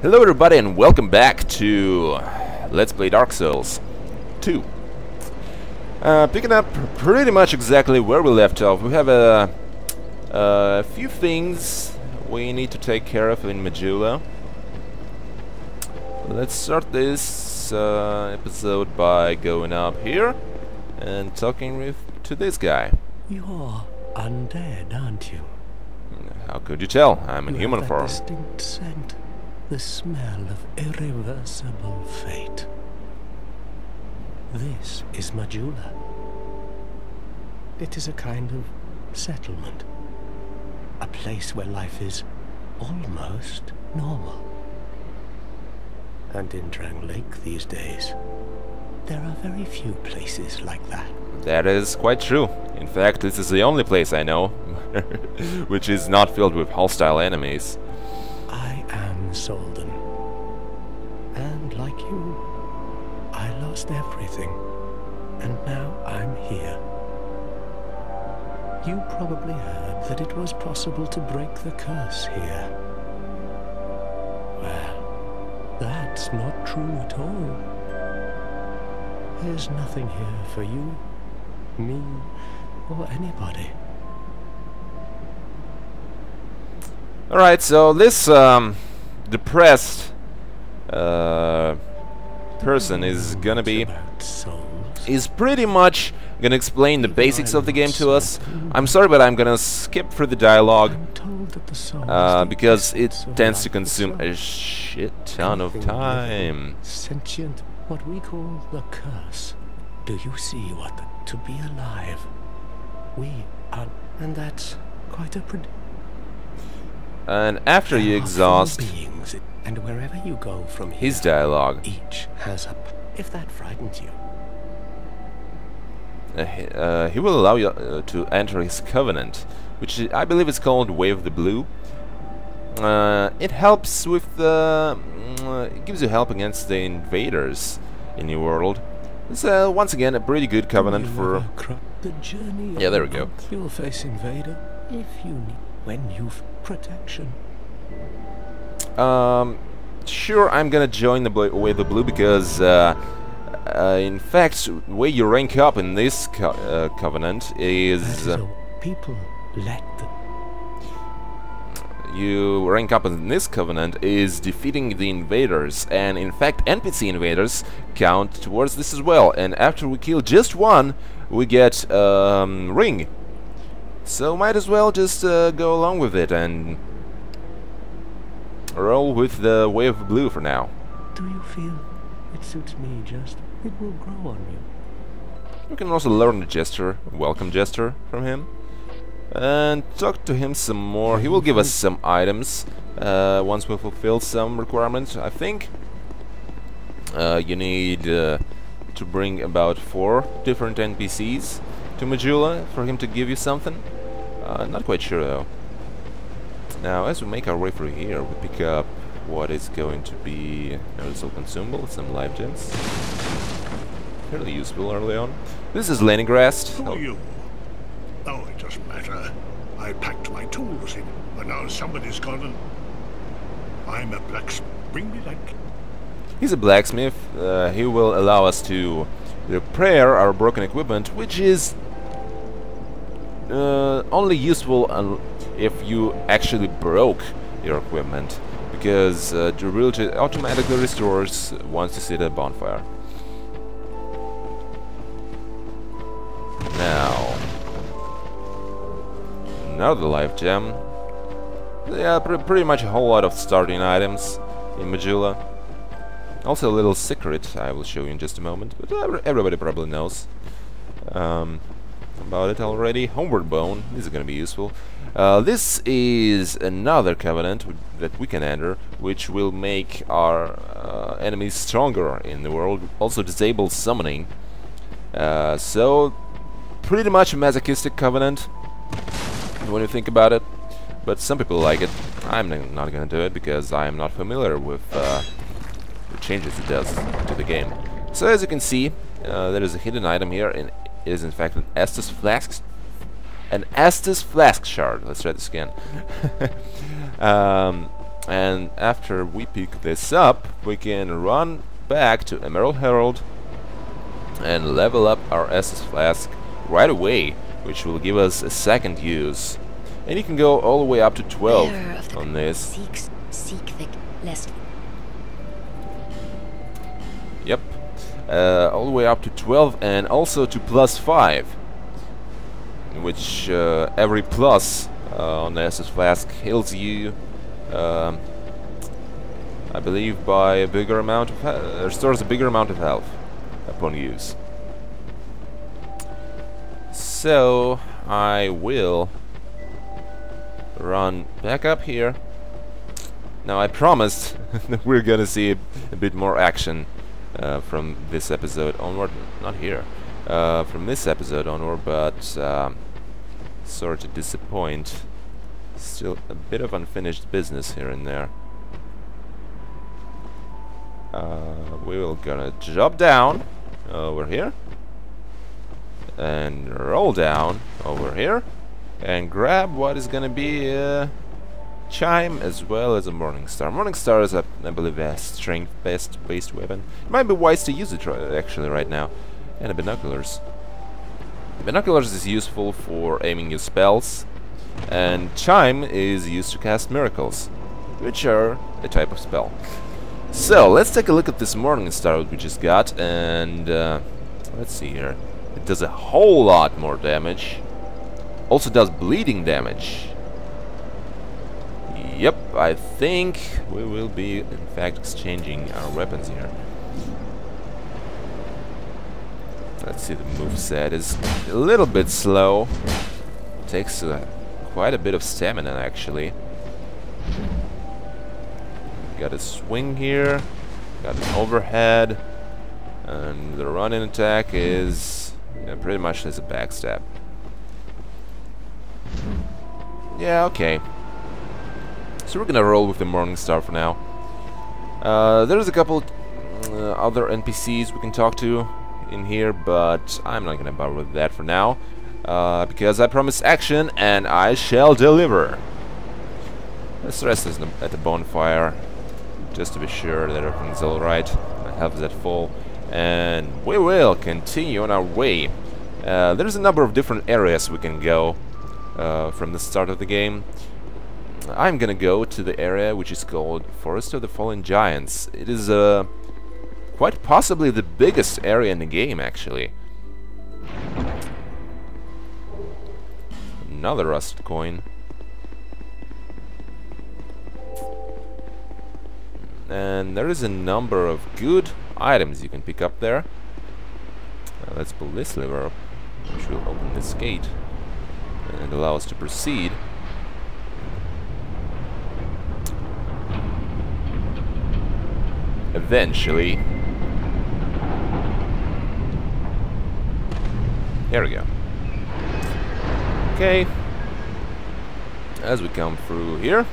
Hello everybody and welcome back to Let's Play Dark Souls 2. Picking up pretty much exactly where we left off. We have a few things we need to take care of in Majula. Let's start this episode by going up here and talking to this guy. You're undead, aren't you? How could you tell? I'm in human form. Distinct scent. The smell of irreversible fate. This is Majula. It is a kind of settlement. A place where life is almost normal. And in Drang Lake these days, there are very few places like that. That is quite true. In fact, this is the only place I know which is not filled with hostile enemies. I am Solden. And like you, I lost everything. And now I'm here. You probably heard that it was possible to break the curse here. Well, that's not true at all. There's nothing here for you, me, or anybody. Alright, so this depressed person is gonna be pretty much gonna explain the basics of the game to us. I'm sorry, but I'm gonna skip through the dialogue because it tends to consume a shit ton of time. Sentient, what we call the curse. Do you see what to be alive? We are, and that's quite a And after you exhaust beings, and wherever you go from here, his dialogue, each has a. If that frightens you, he will allow you to enter his covenant, which I believe is called Way of the Blue. It helps with the. It gives you help against the invaders in your world. It's once again a pretty good covenant for. The journey. Yeah, there we go. You'll face invader if you need. When you've protection. Sure, I'm gonna join the Way of the Blue because, in fact, the way you rank up in this covenant is people let you rank up in this covenant is defeating the invaders, and in fact, NPC invaders count towards this as well. And after we kill just one, we get ring. So might as well just go along with it and roll with the Way of Blue for now. Do you feel it suits me just? It will grow on you. We can also learn the gesture, welcome gesture from him, and talk to him some more. He will give us some items once we fulfill some requirements. I think you need to bring about 4 different NPCs to Majula for him to give you something. Not quite sure though. Now, as we make our way through here, we pick up what is going to be noticeable consumable, some life gems. Fairly useful early on. This is Leningrad. Who are you? Oh, it doesn't matter. I packed my tools in, but now somebody's gone and... I'm a blacksmith. Bring me that... He's a blacksmith. He will allow us to repair our broken equipment, which is only useful if you actually broke your equipment, because durability automatically restores once you sit at a bonfire. Now, another life gem. Yeah, pretty much a whole lot of starting items in Majula. Also a little secret I will show you in just a moment, but everybody probably knows about it already. Homeward Bone, this is going to be useful. This is another covenant that we can enter, which will make our enemies stronger in the world, also disable summoning. So, pretty much a masochistic covenant, when you think about it, but some people like it. I'm not going to do it because I am not familiar with the changes it does to the game. So as you can see, there is a hidden item here, and it is in fact an Estus flask. An Estus flask shard. Let's try this again. And after we pick this up, we can run back to Emerald Herald and level up our Estus Flask right away, which will give us a second use. And you can go all the way up to 12 on this. Yep. All the way up to 12 and also to +5. Which every plus on the Estus Flask heals you, I believe, by a bigger amount of restores a bigger amount of health upon use. So I will run back up here. Now I promised that we're gonna see a bit more action from this episode onward. Not here. From this episode onward, but sorry to disappoint. Still a bit of unfinished business here and there. We will gonna drop down over here and roll down over here and grab what is gonna be a chime as well as a Morning Star. Morning Star is I believe a strength-based weapon. It might be wise to use it actually right now. And the binoculars. Binoculars is useful for aiming your spells, and chime is used to cast miracles, which are a type of spell. So let's take a look at this Morning Star we just got, and let's see here. It does a whole lot more damage. Also does bleeding damage. Yep, I think we will be in fact exchanging our weapons here. Let's see, the moveset is a little bit slow. Takes quite a bit of stamina actually. Got a swing here, got an overhead, and the run-in attack is pretty much as a backstab. Yeah, okay. So we're gonna roll with the Morning Star for now. There's a couple other NPCs we can talk to in here, but I'm not gonna bother with that for now, because I promised action and I shall deliver. Let's rest at the bonfire just to be sure that everything's alright. My health is at full, and we will continue on our way. There's a number of different areas we can go from the start of the game. I'm gonna go to the area which is called Forest of the Fallen Giants. It is quite possibly the biggest area in the game, actually. Another rusted coin. And there is a number of good items you can pick up there. Let's pull this lever up, which will open this gate and allow us to proceed. Eventually. There we go. Okay. As we come through here,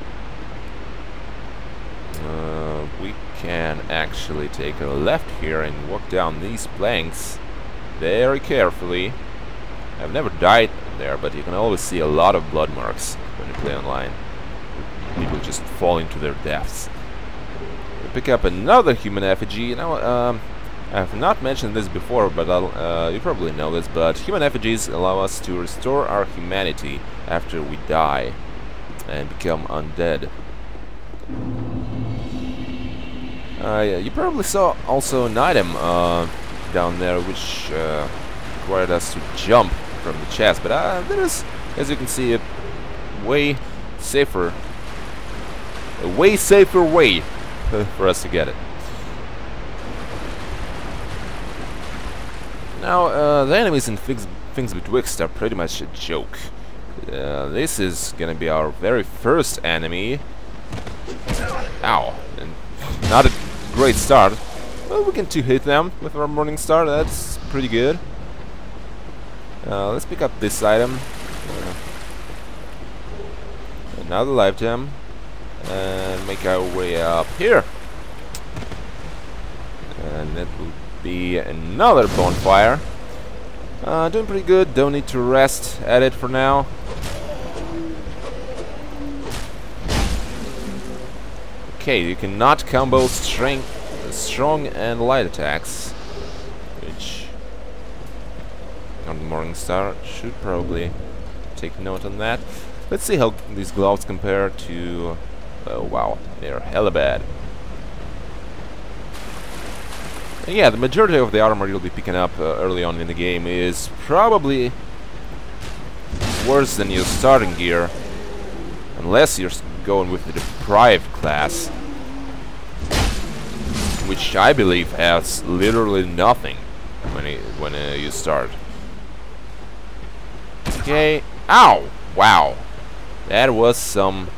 we can actually take a left here and walk down these planks very carefully. I've never died there, but you can always see a lot of blood marks when you play online. People just falling to their deaths. We pick up another human effigy. Now, I have not mentioned this before, but you probably know this, but human effigies allow us to restore our humanity after we die and become undead. You probably saw also an item down there which required us to jump from the chest, but there is, as you can see, a way safer way for us to get it. Now, the enemies in Things Betwixt are pretty much a joke. This is gonna be our very first enemy. Ow! And not a great start. Well, we can two-hit them with our Morning Star. That's pretty good. Let's pick up this item. Another life gem. And make our way up here. And that will be another bonfire. Doing pretty good. Don't need to rest at it for now. Okay, you cannot combo strong and light attacks, which on the Morning Star should probably take note on that. Let's see how these gloves compare to... Oh wow, they're hella bad. And yeah, the majority of the armor you'll be picking up early on in the game is probably worse than your starting gear, unless you're going with the Deprived class, which I believe has literally nothing when you start. Okay, ow! Wow, that was some...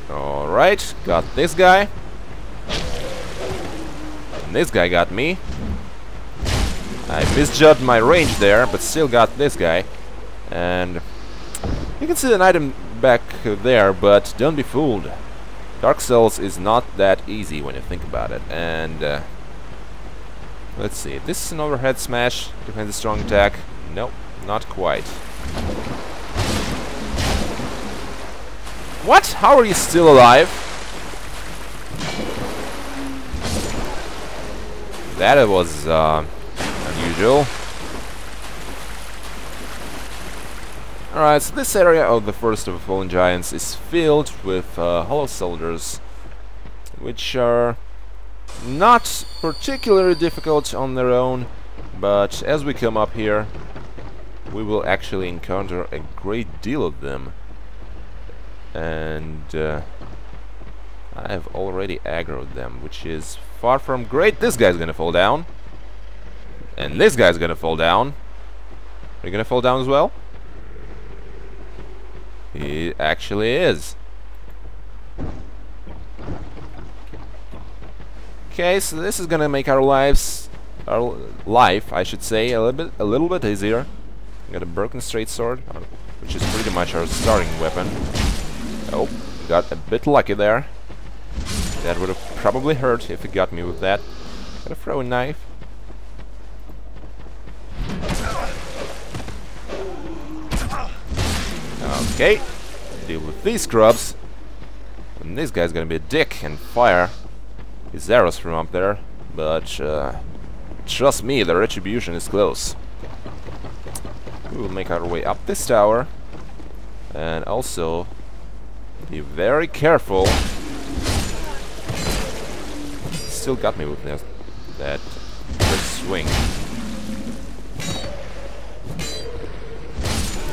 Alright, got this guy. And this guy got me. I misjudged my range there, but still got this guy. And you can see an item back there, but don't be fooled. Dark Souls is not that easy when you think about it. And let's see, this is an overhead smash, defends a strong attack. Nope, not quite. What? How are you still alive? That was unusual. Alright, so this area of the Forest of the Fallen Giants is filled with hollow soldiers, which are not particularly difficult on their own, but as we come up here, we will actually encounter a great deal of them. And I have already aggroed them, which is far from great. This guy's gonna fall down. And this guy's gonna fall down. Are you gonna fall down as well? He actually is. Okay, so this is gonna make our life, I should say, a little bit easier. We got a broken straight sword, which is pretty much our starting weapon. Oh, got a bit lucky there. That would have probably hurt if he got me with that. Got a throwing knife. Okay, deal with these scrubs. And this guy's gonna be a dick and fire his arrows from up there. But trust me, the retribution is close. We will make our way up this tower. And also be very careful. Still got me with that swing.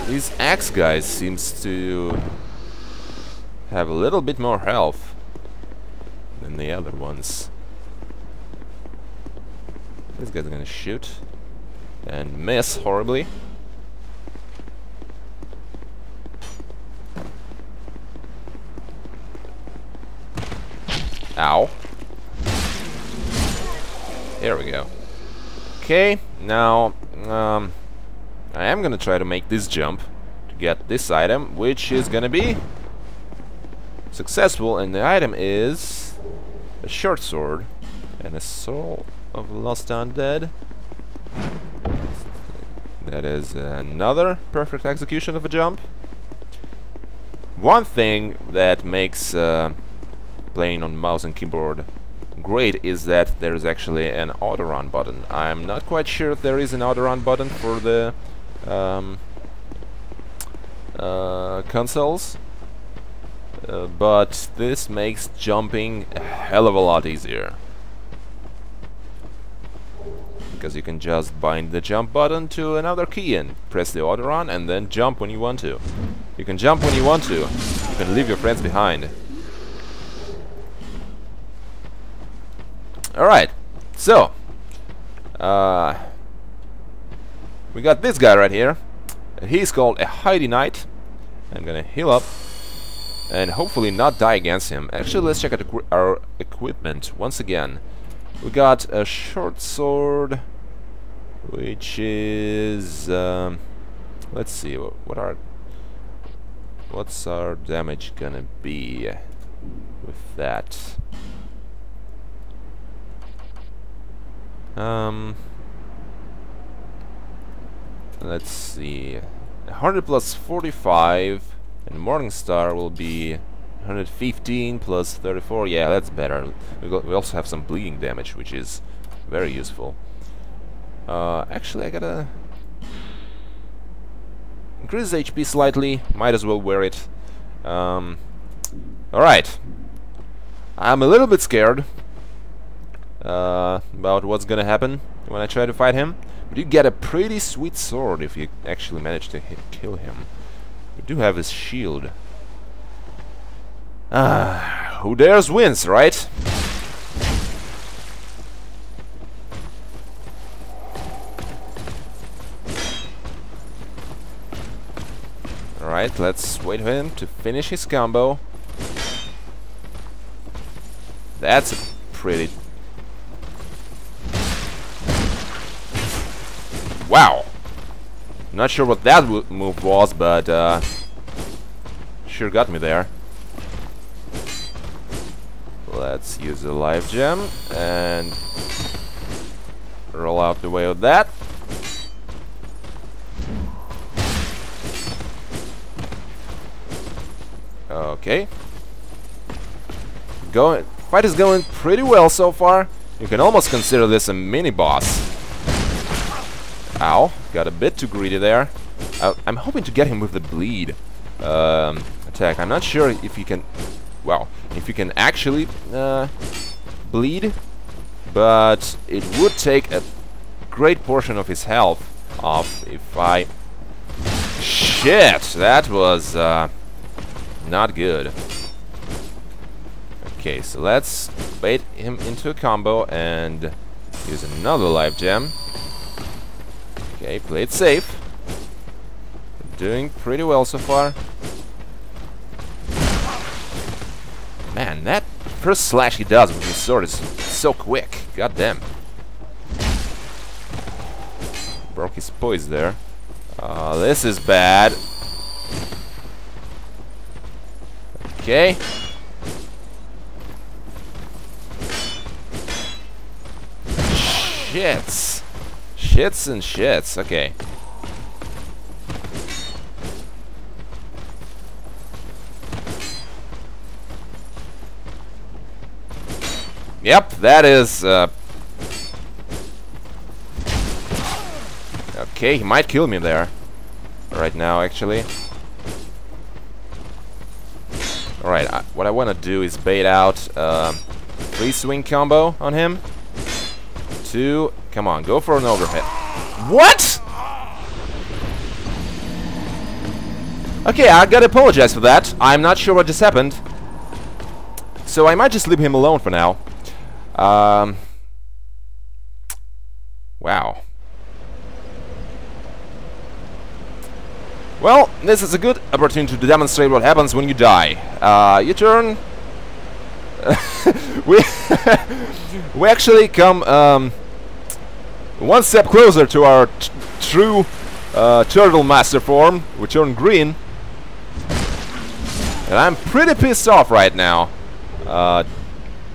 These axe guys seems to have a little bit more health than the other ones. This guy's gonna shoot and miss horribly. Ow. There we go. Okay, now I am gonna try to make this jump to get this item, which is gonna be successful, and the item is a short sword and a soul of lost undead. That is another perfect execution of a jump. One thing that makes playing on mouse and keyboard great is that there is actually an auto-run button. I'm not quite sure if there is an auto-run button for the consoles, but this makes jumping a hell of a lot easier, because you can just bind the jump button to another key and press the auto-run and then jump when you want to. You can jump when you want to. You can leave your friends behind. Alright, so we got this guy right here. He's called a Heidi Knight. I'm gonna heal up and hopefully not die against him. Actually, let's check out our equipment once again. We got a short sword, which is let's see, what's our damage gonna be with that? Let's see. 100 plus 45, and Morningstar will be 115 plus 34. Yeah, that's better. We also have some bleeding damage, which is very useful. Actually, I gotta increase HP slightly. Might as well wear it. Alright. I'm a little bit scared about what's gonna happen when I try to fight him. But you get a pretty sweet sword if you actually manage to kill him. We do have his shield. Who dares wins, right? Alright, let's wait for him to finish his combo. That's a pretty... Wow! Not sure what that move was, but sure got me there. Let's use the life gem and roll out the way of that. Okay. Fight is going pretty well so far. You can almost consider this a mini-boss. Ow, got a bit too greedy there. I'm hoping to get him with the bleed attack. I'm not sure if you can... Well, if you can actually bleed, but it would take a great portion of his health off if I... Shit! That was not good. Okay, so let's bait him into a combo and use another life gem. Okay, play it safe. Doing pretty well so far. Man, that first slash he does with his sword is so quick. God damn. Broke his poise there. This is bad. Okay. Shits. Shits and shits. Okay. Yep, that is... Okay, he might kill me there. Right now, actually. Alright, what I want to do is bait out free swing combo on him. 2, come on, go for an overhead. What?! Okay, I gotta apologize for that. I'm not sure what just happened. So I might just leave him alone for now. Wow. Well, this is a good opportunity to demonstrate what happens when you die. You turn... we actually come one step closer to our true Turtle Master form. We turn green. And I'm pretty pissed off right now.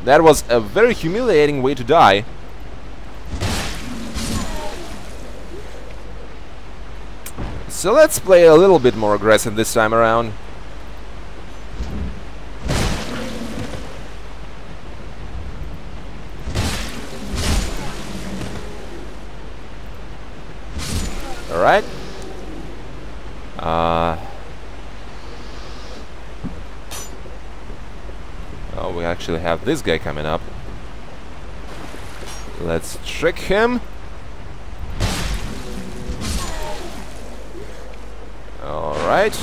That was a very humiliating way to die. So let's play a little bit more aggressive this time around. Alright. Oh, we actually have this guy coming up. Let's trick him. Alright.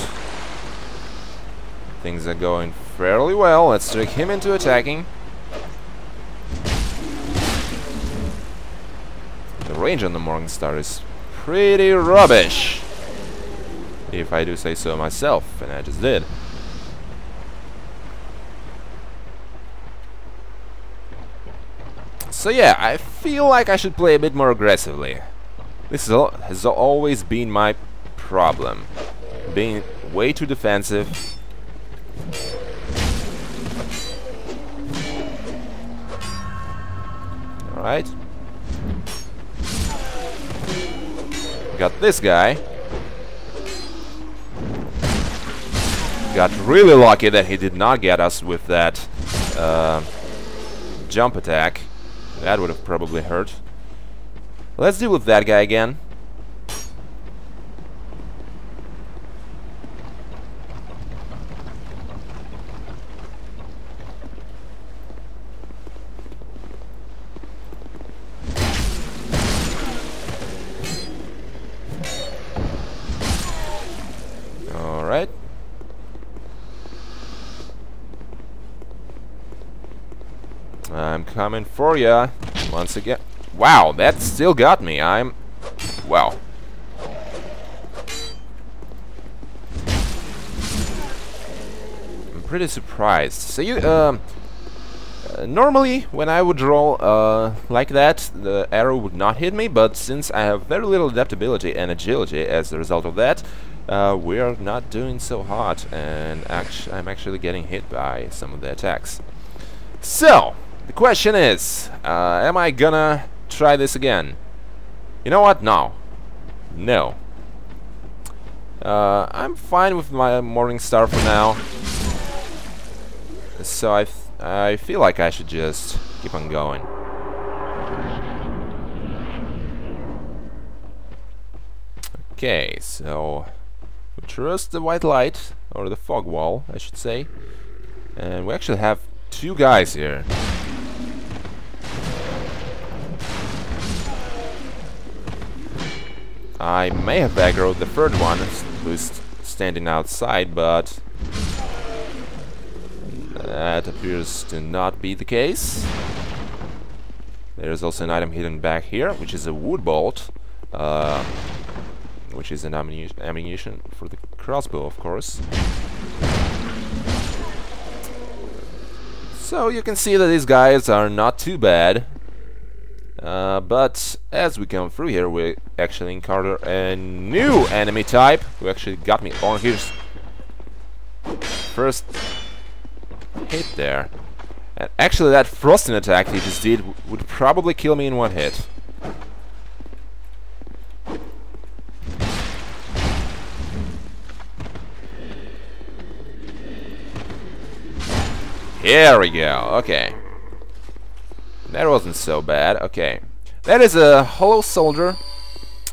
Things are going fairly well. Let's trick him into attacking. The range on the Morningstar is pretty rubbish, if I do say so myself, and I just did. So yeah, I feel like I should play a bit more aggressively. This has always been my problem. Being way too defensive. Alright. Got this guy. got really lucky that he did not get us with that jump attack. That would have probably hurt. Let's deal with that guy again. Alright. I'm coming for ya once again. Wow, that still got me. Wow. I'm pretty surprised. So normally when I would roll like that, the arrow would not hit me, but since I have very little adaptability and agility as a result of that, we are not doing so hot, and I'm actually getting hit by some of the attacks. So, the question is, am I gonna try this again? You know what? No. No. I'm fine with my Morning Star for now. So I feel like I should just keep on going. Okay, so we trust the white light, or the fog wall, I should say. And we actually have two guys here. I may have aggroed the third one, who's standing outside, but that appears to not be the case. There's also an item hidden back here, which is a wood bolt, which is an ammunition for the crossbow, of course. So you can see that these guys are not too bad. But as we come through here, we actually encounter a new enemy type who actually got me on his first hit there. And actually that frosting attack he just did would probably kill me in one hit. Here we go, okay. That wasn't so bad, okay. That is a hollow soldier.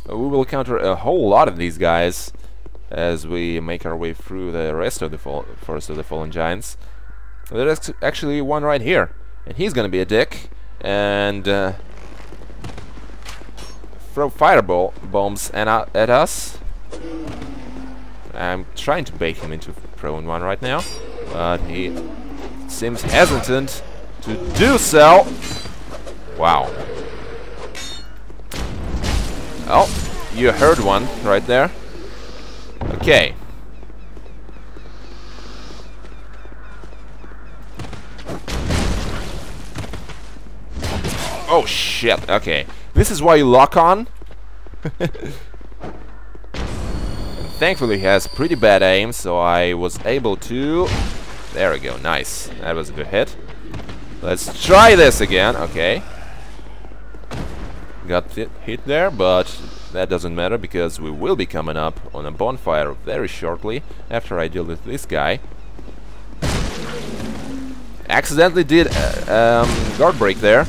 We will encounter a whole lot of these guys as we make our way through the rest of the Forest of the Fallen Giants. There's actually one right here, and he's gonna be a dick and throw fireball bombs at us. I'm trying to bait him into throwing one right now, but he seems hesitant to do so. Wow. Oh, you heard one right there. Okay. Oh shit, okay. This is why you lock on. Thankfully he has pretty bad aim, so I was able to... There we go, nice. That was a good hit. Let's try this again, okay. Got hit there, but that doesn't matter because we will be coming up on a bonfire very shortly after I deal with this guy. Accidentally did guard break there.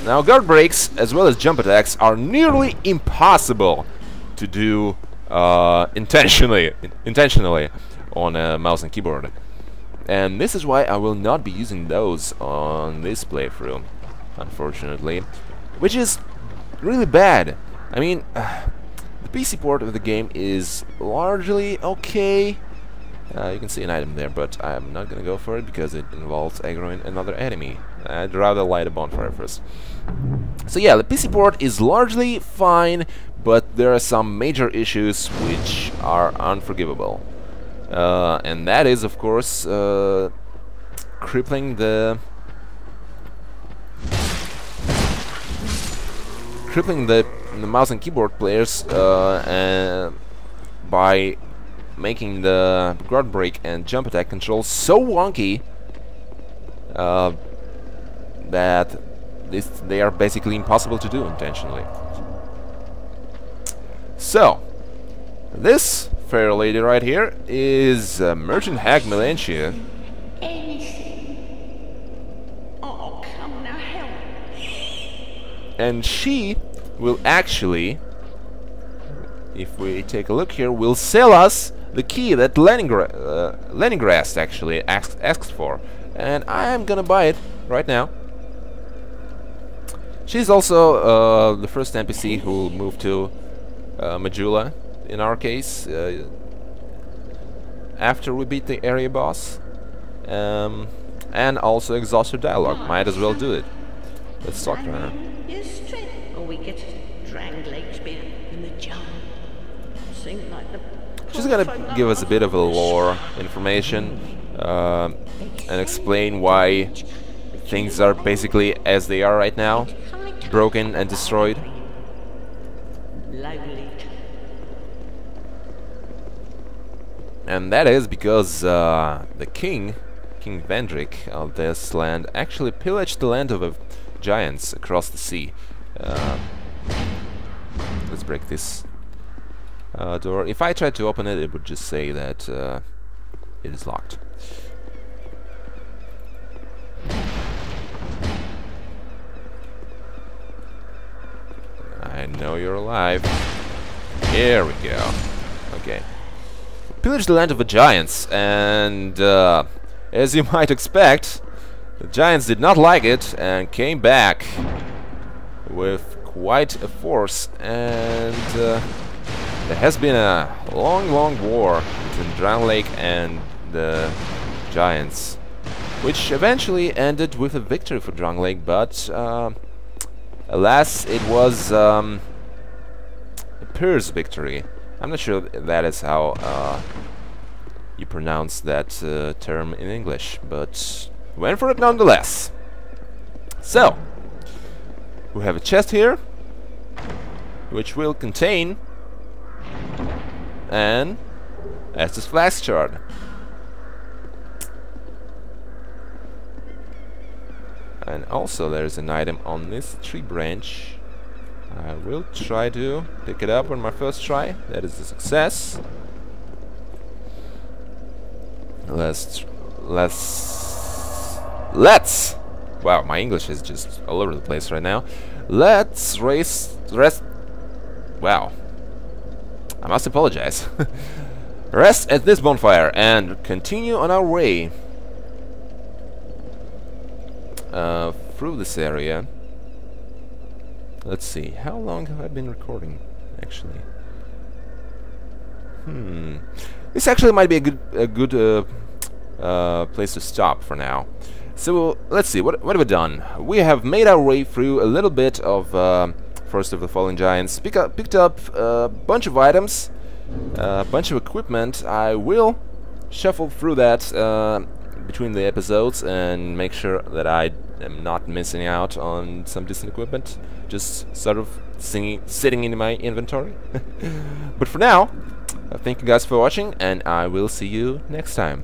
Now guard breaks as well as jump attacks are nearly impossible to do intentionally on a mouse and keyboard. And this is why I will not be using those on this playthrough, unfortunately, which is really bad. I mean, the PC port of the game is largely okay. You can see an item there, but I'm not gonna go for it because it involves aggroing another enemy. I'd rather light a bonfire first. So yeah, the PC port is largely fine, but there are some major issues which are unforgivable. And that is, of course, crippling the mouse and keyboard players by making the guard break and jump attack controls so wonky that they are basically impossible to do intentionally. So this fair lady right here is Merchant Hag Melantia. Oh, come now, help. And she will actually, if we take a look here, will sell us the key that Leningrad actually asked for. And I am gonna buy it right now. She's also the first NPC who will move to Majula, in our case, after we beat the area boss. And also exhaust her dialogue. Might as well do it. Let's talk to her. Yes, straight. Or we get Drang Lake's been in the jungle. Seems like the She's gonna give us a bit of a lore information and explain why things are basically as they are right now, broken and destroyed. Lovely. And that is because the King Vendrick of this land actually pillaged the land of giants across the sea. Let's break this door. If I tried to open it, it would just say that it is locked. I know you're alive. Here we go. Okay. Pillaged the land of the giants, and as you might expect, the giants did not like it and came back with quite a force, and there has been a long war between Drown Lake and the giants, which eventually ended with a victory for Drown Lake, but alas, it was a Pierce victory. I'm not sure that is how you pronounce that term in English, but went for it nonetheless. So, we have a chest here, which will contain an Estus Flask Shard. And also there's an item on this tree branch. I will try to pick it up on my first try. That is a success. Let's wow, my English is just all over the place right now. Let's rest. Wow, I must apologize. Rest at this bonfire and continue on our way through this area. Let's see, how long have I been recording, actually? This actually might be a good place to stop for now. So let's see, what have we done? We have made our way through a little bit of First of the Fallen Giants, picked up a bunch of items, a bunch of equipment. I will shuffle through that between the episodes and make sure that I am not missing out on some decent equipment, just sort of sitting in my inventory. But for now, thank you guys for watching, and I will see you next time.